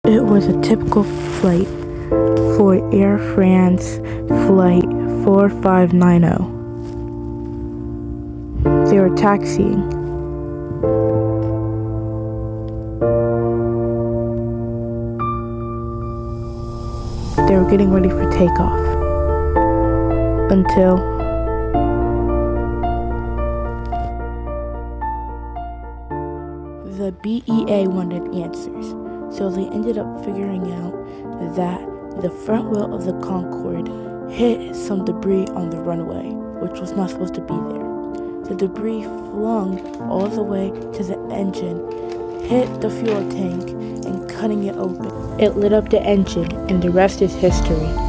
It was a typical flight for Air France Flight 4590. They were taxiing. They were getting ready for takeoff until the BEA wanted answers. So they ended up figuring out that the front wheel of the Concord hit some debris on the runway, which was not supposed to be there. The debris flung all the way to the engine, hit the fuel tank, and cutting it open. It lit up the engine, and the rest is history.